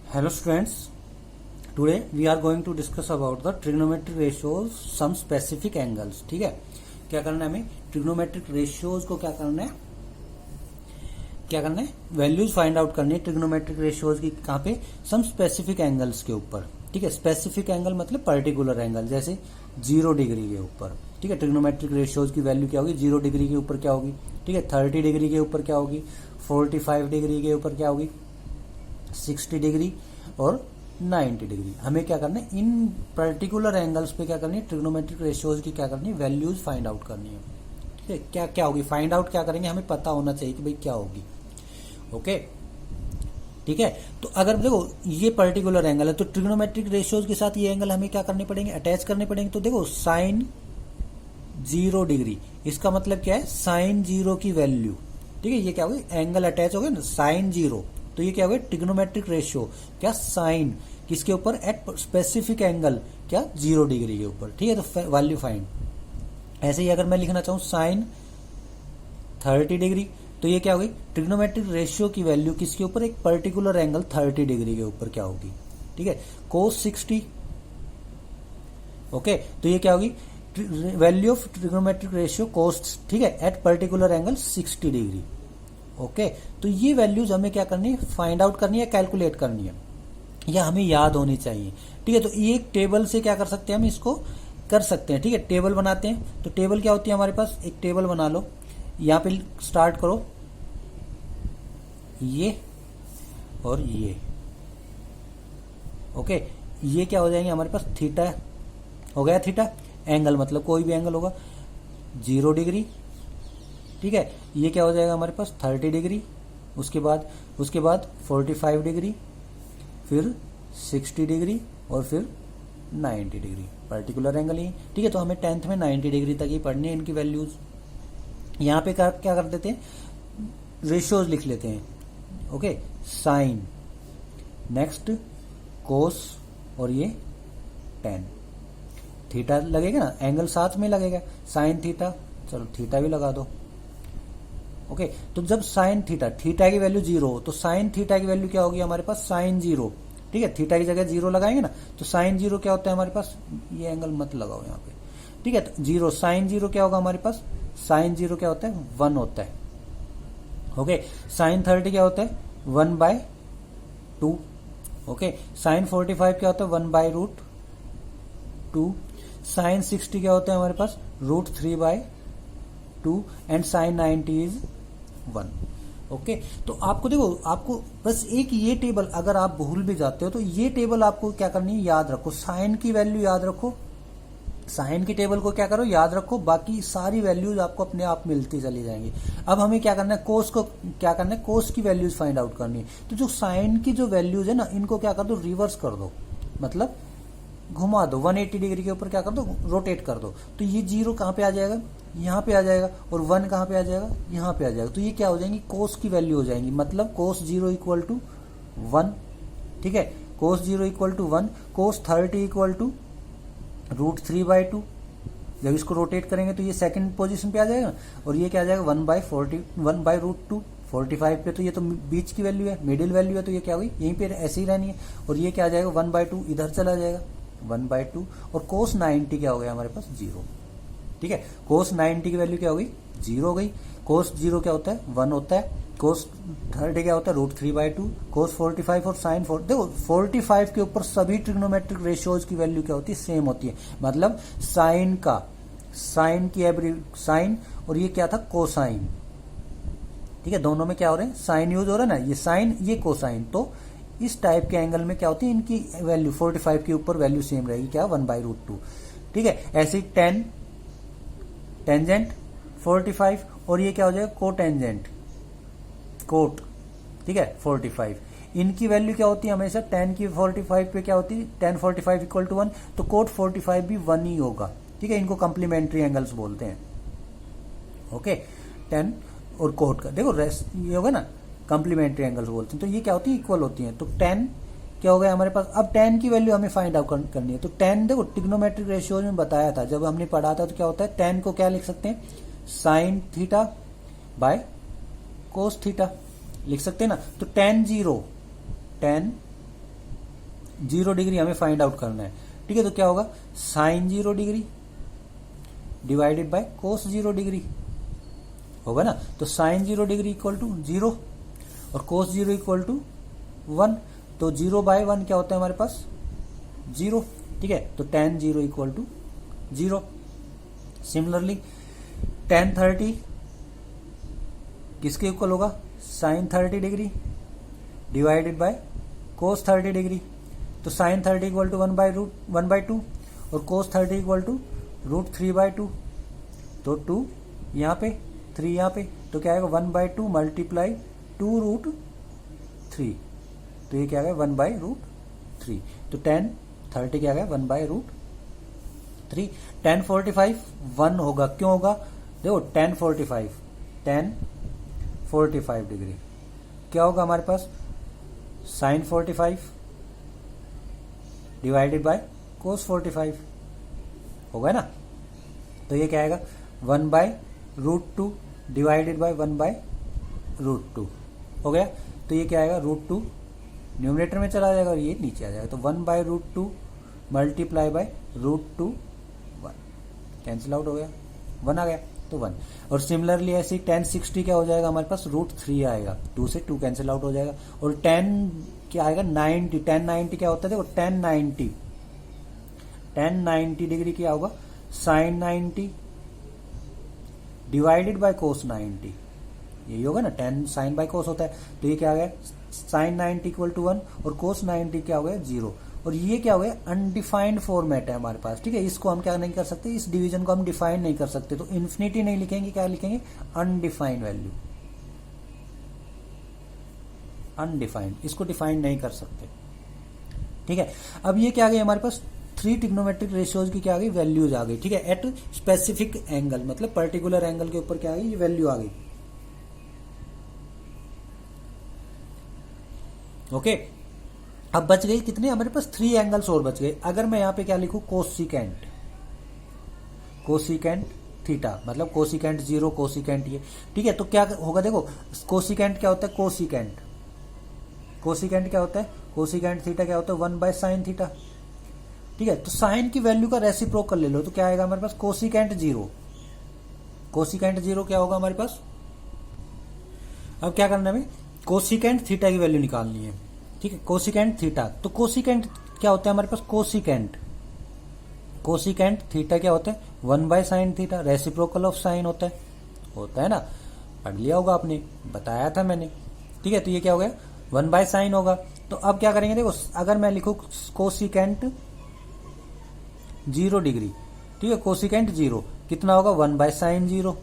Hello students, today we are going to discuss about the trigonometric ratios, some specific angles. ठीक है, क्या करना है हमें ट्रिग्नोमेट्रिक रेशियोज को क्या करना है वैल्यूज फाइंड आउट करनी है ट्रिग्नोमेट्रिक रेशियोज की कहाँ पे सम स्पेसिफिक एंगल्स के ऊपर। ठीक है, स्पेसिफिक एंगल मतलब पर्टिकुलर एंगल, जैसे 0 डिग्री के ऊपर। ठीक है, ट्रिग्नोमेट्रिक रेशियोज की वैल्यू क्या होगी 0 डिग्री के ऊपर क्या होगी। ठीक है, 30 डिग्री के ऊपर क्या होगी, 45 डिग्री के ऊपर क्या होगी, 60 डिग्री और 90 डिग्री। हमें क्या करना है इन पर्टिकुलर एंगल्स पे क्या करनी है ट्रिग्नोमेट्रिक रेशियोज की क्या करनी है वैल्यूज फाइंड आउट करनी है। ठीक है, क्या क्या होगी फाइंड आउट क्या करेंगे, हमें पता होना चाहिए कि भाई क्या होगी। ओके, ठीक है। तो अगर देखो ये पर्टिकुलर एंगल है तो ट्रिग्नोमेट्रिक रेशियोज के साथ ये एंगल हमें क्या करने पड़ेंगे, अटैच करने पड़ेंगे। तो देखो साइन 0 डिग्री, इसका मतलब क्या है साइन 0 की वैल्यू। ठीक है, ये क्या होगी एंगल अटैच हो गया ना साइन 0, तो ये क्या होगा ट्रिग्नोमेट्रिक रेशियो क्या साइन किसके ऊपर एट स्पेसिफिक एंगल क्या 0 डिग्री के ऊपर। ठीक है, तो वैल्यू फाइंड। ऐसे ही अगर मैं लिखना चाहूं साइन 30 डिग्री, तो ये क्या होगी ट्रिग्नोमेट्रिक रेशियो की वैल्यू किसके ऊपर एक पर्टिकुलर एंगल 30 डिग्री के ऊपर क्या होगी। ठीक है, कोस 60। ओके, तो ये क्या होगी वैल्यू ऑफ ट्रिग्नोमेट्रिक रेशियो कोस, ठीक है, at particular angle 60 degree. Okay, तो ये वैल्यूज हमें क्या करनी है फाइंड आउट करनी है, कैलकुलेट करनी है, या हमें याद होनी चाहिए। ठीक है, तो एक टेबल से क्या कर सकते हैं हम इसको कर सकते हैं। ठीक है, टेबल बनाते हैं। तो टेबल क्या होती है हमारे पास, एक टेबल बना लो, यहां पे स्टार्ट करो ये और ये। ओके, ये क्या हो जाएंगे हमारे पास थीटा हो गया, थीटा एंगल मतलब कोई भी एंगल होगा 0 डिग्री। ठीक है, ये क्या हो जाएगा हमारे पास 30 डिग्री, उसके बाद 45 डिग्री, फिर 60 डिग्री और फिर 90 डिग्री पर्टिकुलर एंगल ही। ठीक है, तो हमें 10th में 90 डिग्री तक ही पढ़नी है इनकी वैल्यूज। यहां पे क्या कर देते हैं रेशियोज लिख लेते हैं। ओके, साइन, नेक्स्ट कोस और ये tan। थीटा लगेगा ना, एंगल साथ में लगेगा साइन थीटा, चलो थीटा भी लगा दो। ओके, तो जब साइन थीटा की वैल्यू 0 हो तो साइन थीटा की वैल्यू क्या होगी हमारे पास साइन 0। ठीक है, थीटा की जगह 0 लगाएंगे ना, तो साइन 0 क्या होता है हमारे पास, ये एंगल मत लगाओ यहाँ पे। ठीक है, तो 0 साइन 0 क्या होगा हमारे पास, साइन 0 क्या होता है 1 होता है। ओके, साइन 30 क्या होता है 1/2। ओके, साइन 45 क्या होता है 1/√2। साइन 60 क्या होता है हमारे पास √3/2 एंड साइन 90 इज 1। ओके, तो आपको देखो आपको बस एक ये टेबल अगर आप भूल भी जाते हो तो ये टेबल आपको क्या करनी है याद रखो, साइन की वैल्यू याद रखो, साइन की टेबल को क्या करो याद रखो, बाकी सारी वैल्यूज आपको अपने आप मिलती चली जाएंगी। अब हमें क्या करना है कोस को क्या करना है कोस की वैल्यूज फाइंड आउट करनी है। तो जो साइन की जो वैल्यूज है ना इनको क्या कर दो रिवर्स कर दो, मतलब घुमा दो 180 डिग्री के ऊपर क्या कर दो रोटेट कर दो। तो ये 0 कहां पे आ जाएगा यहाँ पे आ जाएगा, और 1 कहां पे आ जाएगा यहाँ पे आ जाएगा। तो ये क्या हो जाएंगी कोस की वैल्यू हो जाएंगी, मतलब कोस 0 इक्वल टू 1। ठीक है, cos 0 equal to 1, cos 30 equal to √3/2। जब इसको रोटेट करेंगे तो ये सेकंड पोजीशन पे आ जाएगा, और ये क्या आ जाएगा 1/√2। 45 पे तो ये तो बीच की वैल्यू है, मिडिल वैल्यू है, तो ये क्या हुई यहीं पे ऐसे ही रहनी है। और ये क्या आ जाएगा 1/2 इधर चला जाएगा 1/2, और कोस 90 क्या हो गया हमारे पास 0। ठीक है, कोस 90 की वैल्यू क्या हो गई 0 हो गई। कोस 0 क्या होता है 1 होता है। कोस 30 क्या होता है √3/2। कोस 45 और साइन 4, देखो 45 के ऊपर सभी ट्रिग्नोमेट्रिक रेशियोज की वैल्यू क्या होती है सेम होती है, मतलब साइन की साइन और ये क्या था कोसाइन। ठीक है, दोनों में क्या हो रहे हैं साइन यूज हो रहा है ना, ये साइन ये कोसाइन। तो इस टाइप के एंगल में क्या होती है इनकी वैल्यू 45 के ऊपर वैल्यू सेम रहेगी क्या 1/√2। ठीक है, ऐसे ही टेंजेंट 45 और ये क्या हो जाएगा कोटेंजेंट कोट। ठीक है 45, इनकी वैल्यू क्या होती है हमेशा tan की 45 पे क्या होती है tan 45 इक्वल टू 1, तो कोट 45 भी 1 ही होगा। ठीक है, इनको कंप्लीमेंट्री एंगल्स बोलते हैं। ओके, tan और कोट का देखो रेस्ट ये होगा ना कंप्लीमेंट्री एंगल्स बोलते हैं, तो ये क्या होती है इक्वल होती है। तो tan क्या हो गया हमारे पास, अब tan की वैल्यू हमें फाइंड आउट करनी है। तो tan देखो ट्रिग्नोमेट्रिक रेशियोज में बताया था जब हमने पढ़ा था, तो क्या होता है tan को क्या लिख सकते हैं sine theta by cos theta लिख सकते हैं ना। तो tan 0 डिग्री हमें फाइंड आउट करना है, ठीक है। तो क्या होगा, sine 0 degree divided by cos 0 degree होगा ना। तो साइन 0 डिग्री इक्वल टू 0 और कोस 0 इक्वल टू 1। तो 0 बाय 1 क्या होता है हमारे पास, 0, ठीक है। तो tan 0 equal to 0। Similarly tan 30 किसके इक्वल होगा, sine 30 degree divided by cos 30 degree. तो साइन 30 इक्वल टू 1/2 और कोस 30 इक्वल टू √3/2। तो 2 यहाँ पे, 3 यहाँ पे, तो क्या आएगा 1/2 मल्टीप्लाई 2√3। तो ये क्या आएगा 1/√3। तो tan 30 क्या आएगा 1/√3। tan 45 1 होगा, क्यों होगा, देखो tan 45 डिग्री क्या होगा हमारे पास, साइन 45 डिवाइडेड बाय कोस 45 होगा ना। तो ये क्या आएगा 1/√2 डिवाइडेड बाय 1/√2 हो गया। तो ये क्या आएगा √2 न्यूमरेटर में चला जाएगा और ये नीचे आ जाएगा। तो 1/√2 मल्टीप्लाई बाय √2 1 कैंसिल आउट हो गया, 1 आ गया तो 1। और सिमिलरली ऐसे tan 60 क्या हो जाएगा हमारे पास, √3 आएगा, 2 से 2 कैंसिल आउट हो जाएगा। और tan क्या आएगा 90, tan 90 क्या होता है, देखो tan 90 डिग्री क्या होगा, साइन 90 डिवाइडेड बाय कोस 90, यही होगा ना, tan साइन बाय कोस होता है। तो ये क्या आ गया, साइन 90 इक्वल टू 1 और कोस 90 क्या हो गया 0। और ये क्या हो गया, अनडिफाइंड फॉर्मेट है हमारे पास, ठीक है। इसको हम क्या नहीं कर सकते, इस डिवीजन को हम डिफाइन नहीं कर सकते। तो इन्फिनिटी नहीं लिखेंगे, क्या लिखेंगे, अनडिफाइंड वैल्यू, अनडिफाइंड, इसको डिफाइन नहीं कर सकते, ठीक है। अब ये क्या आ गई हमारे पास, 3 ट्रिग्नोमेट्रिक रेशियोज की क्या आ गई, वैल्यूज आ गई, ठीक है। एट स्पेसिफिक एंगल, मतलब पर्टिकुलर एंगल के ऊपर क्या आ गई, ये वैल्यू आ गई, ओके। अब बच गई कितने हमारे पास, 3 एंगल्स और बच गए। अगर मैं यहां पे क्या लिखूं, कोसिकेंट थीटा, मतलब कोसिकेंट 0, कोसिकेंट ये, ठीक है। तो क्या होगा, देखो कोसिकेंट क्या होता है, कोसिकेंट क्या होता है, कोसिकेंट थीटा क्या होता है 1/sin थीटा, ठीक है। तो साइन की वैल्यू का रेसिप्रोकल ले लो, तो क्या आएगा हमारे पास, कोसिकेंट 0 क्या होगा हमारे पास। अब क्या करना है, हमें कोसिकेंट थीटा की वैल्यू निकालनी है, ठीक है। कोसिकेंट थीटा, तो कोसिकेंट क्या होता है हमारे पास, कोसिकेंट थीटा क्या होता है 1/sin theta, reciprocal of sine होता है ना, पढ़ लिया होगा आपने, बताया था मैंने, ठीक है। तो ये क्या हो गया 1/sin होगा। तो अब क्या करेंगे, देखो अगर मैं लिखूं कोसिकेंट 0 डिग्री, ठीक है, कोसिकेंट 0 कितना होगा 1/sin 0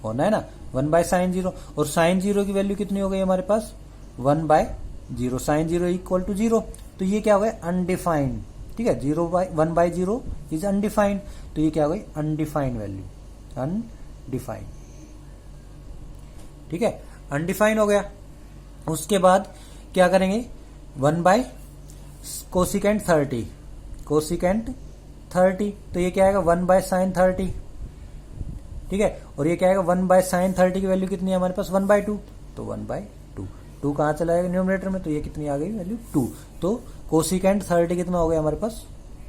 होना है ना, 1/sin 0। और sin 0 की वैल्यू कितनी हो गई हमारे पास 1/0, sin 0 इक्वल टू 0। तो ये क्या हो गया अनडिफाइंड, ठीक है, 1/0 इज अनडिफाइंड। तो ये क्या हो गई अनडिफाइंड वैल्यू, अनडिफाइंड, ठीक है, अनडिफाइंड हो गया। उसके बाद क्या करेंगे 1/कोसिकेंट 30, तो ये क्या आएगा 1/sin 30, ठीक है। और ये क्या आएगा 1/sin 30 की वैल्यू कितनी है हमारे पास 1/2, तो 1/2, 2 कहां चला जाएगा न्यूमरेटर में, तो ये कितनी आ गई वैल्यू 2। तो कोसिकेंट 30 कितना हो गया हमारे पास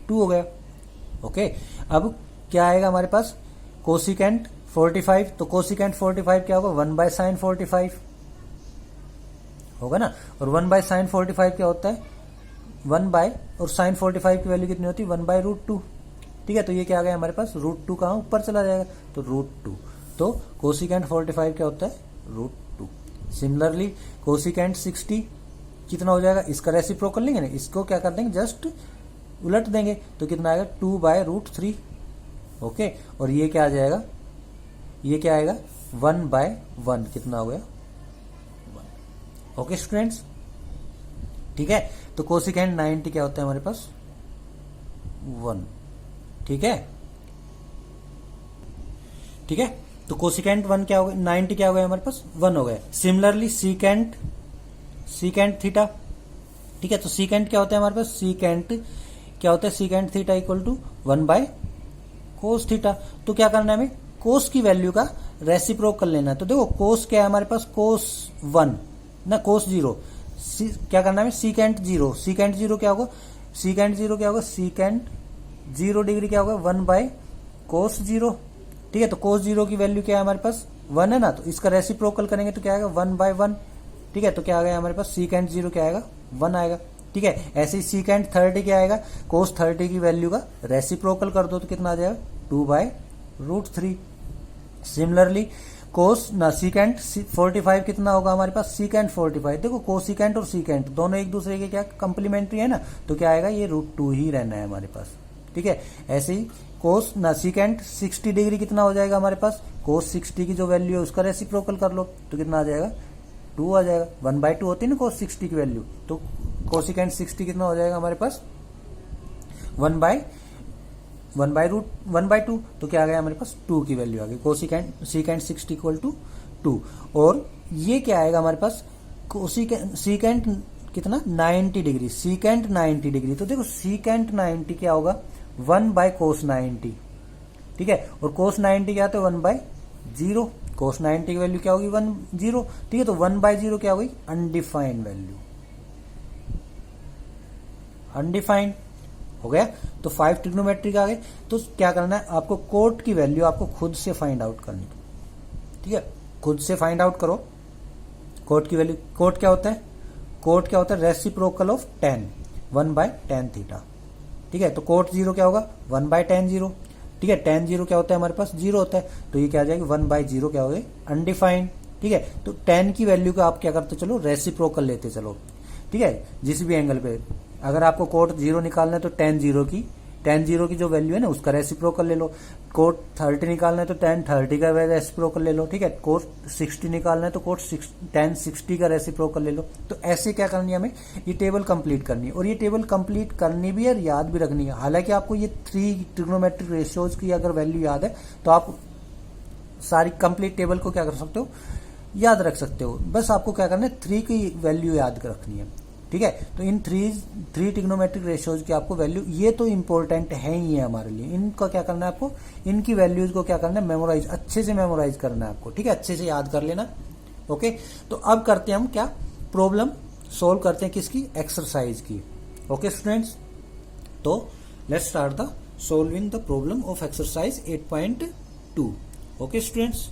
2 हो गया, ओके। अब क्या आएगा हमारे पास कोसिकेंट 45, तो कोसिकेंट 45 क्या होगा 1/sin 45 होगा ना। और 1/sin 45 क्या होता है 1 और sin 45 की वैल्यू कितनी होती है 1/√2, ठीक है। तो ये क्या आ गया हमारे पास √2 कहां ऊपर चला जाएगा, तो √2। तो कोसिकेंट 45 क्या होता है √2। सिमिलरली कोसिकेंट 60 कितना हो जाएगा, इसका रेसिप्रोकल लेंगे ना, इसको क्या कर देंगे जस्ट उलट देंगे, तो कितना आएगा 2/√3, ओके। और ये क्या आ जाएगा, ये क्या आएगा 1/1, कितना हो गया 1, ओके स्टूडेंट्स, ठीक है। तो कोसिकेंट 90 क्या होता है हमारे पास 1, ठीक है। तो कोसिकेंट 1 क्या हो गया 90 क्या हो गया हमारे पास 1 हो गया। सिमिलरली सीकेंट थीटा, ठीक है। तो सीकेंट क्या होता है हमारे पास, सीकेंट क्या होता है, सीकेंट थीटा इक्वल टू 1/कोस थीटा। तो क्या करना है हमें, कोस की वैल्यू का रेसिप्रोकल लेना है। तो देखो कोस क्या है हमारे पास, कोस 1 ना कोस 0, क्या करना है सीकेंट जीरो, सीकेंट जीरो क्या होगा, सीकेंट जीरो क्या होगा, सीकेंट 0 डिग्री क्या होगा 1 बाय कोस जीरो। ठीक है, तो कोस जीरो की वैल्यू क्या है हमारे पास 1 है ना, तो इसका रेसिप्रोकल करेंगे तो क्या आएगा 1 बाय 1। ठीक है, तो क्या आ गया हमारे पास सीकेंट जीरो क्या आएगा 1 आएगा। ठीक है, ऐसे ही सीकेंट 30 क्या आएगा, कोस 30 की वैल्यू का रेसिप्रोकल कर दो तो कितना आ जाएगा 2 बाय रूट 3। सिमिलरली कोस ना सीकेंट 45 कितना होगा हमारे पास, सीकेंट 45, देखो कोसिकेंट और सीकेंट दोनों एक दूसरे के क्या कंप्लीमेंट्री है ना, तो क्या आएगा ये रूट 2 ही रहना है हमारे पास। ठीक है, ऐसे ही कोस ना सीकेंट 60 डिग्री कितना हो जाएगा हमारे पास, कोस 60 की जो वैल्यू है उसका रेसिप्रोकल कर लो तो कितना आ जाएगा 2 आ जाएगा, 1 बाय 2 होती है ना कोस 60 की वैल्यू, तो कोसिकेंट 60 कितना हो जाएगा हमारे पास 1 बाय रूट 1 बाय 2, तो क्या आ गया हमारे पास 2 की वैल्यू आ गई, कोसिकेंट सीकेंट 60 इक्वल टू 2। और ये क्या आएगा हमारे पास सीकेंट कितना 90 डिग्री, सीकेंट 90 डिग्री, तो देखो सीकेंट 90 क्या होगा 1 बाय कोस 90। ठीक है, और कोस 90 क्या आता है 1 बाय 0, कोस 90 की वैल्यू क्या होगी 1 0। ठीक है, तो 1 बाय 0 क्या होगी अनडिफाइंड वैल्यू, अनडिफाइंड हो गया। तो 5 ट्रिग्नोमेट्रिक आ गए। तो क्या करना है आपको, कोट की वैल्यू आपको खुद से फाइंड आउट करनी। ठीक है, खुद से फाइंड आउट करो कोट की वैल्यू। कोट क्या होता है, कोट क्या होता है रेसिप्रोकल ऑफ tan 1 बाय tan थीटा। ठीक है, तो कोट जीरो क्या होगा 1 बाय tan जीरो। ठीक है, tan जीरो क्या होता है हमारे पास 0 होता है, तो ये क्या आ जाएगी 1 बाय 0 क्या हो गई अनडिफाइंड। ठीक है, तो tan की वैल्यू को आप क्या करते चलो रेसिप्रोकल लेते चलो। ठीक है, जिस भी एंगल पे अगर आपको कोट 0 निकालना है तो tan जीरो की जो वैल्यू है ना उसका रेसिप्रोकल ले लो। कोट 30 निकालना है तो tan 30 का रेसिप्रोकल ले लो। ठीक है, कोट 60 निकालना है तो कोट tan 60 का रेसिप्रोकल ले लो। तो ऐसे क्या करनी है हमें, ये टेबल कंप्लीट करनी है, और ये टेबल कंप्लीट करनी भी है और याद भी रखनी है। हालांकि आपको ये 3 ट्रिग्नोमेट्रिक रेशियोज की अगर वैल्यू याद है तो आप सारी कंप्लीट टेबल को क्या कर सकते हो याद रख सकते हो। बस आपको क्या करना है 3 की वैल्यू याद रखनी है। ठीक है, तो इन थ्री ट्रिग्नोमेट्रिक रेशियोज की आपको वैल्यू, ये तो इंपॉर्टेंट है ही है हमारे लिए, इनका क्या करना है आपको, इनकी वैल्यूज को क्या करना है मेमोराइज, अच्छे से मेमोराइज करना है आपको। ठीक है, अच्छे से याद कर लेना। ओके, तो अब करते हैं हम क्या, प्रॉब्लम सोल्व करते हैं किसकी, एक्सरसाइज की। ओके स्टूडेंट्स, तो let's start the solving the problem of exercise 8.2। Okay students.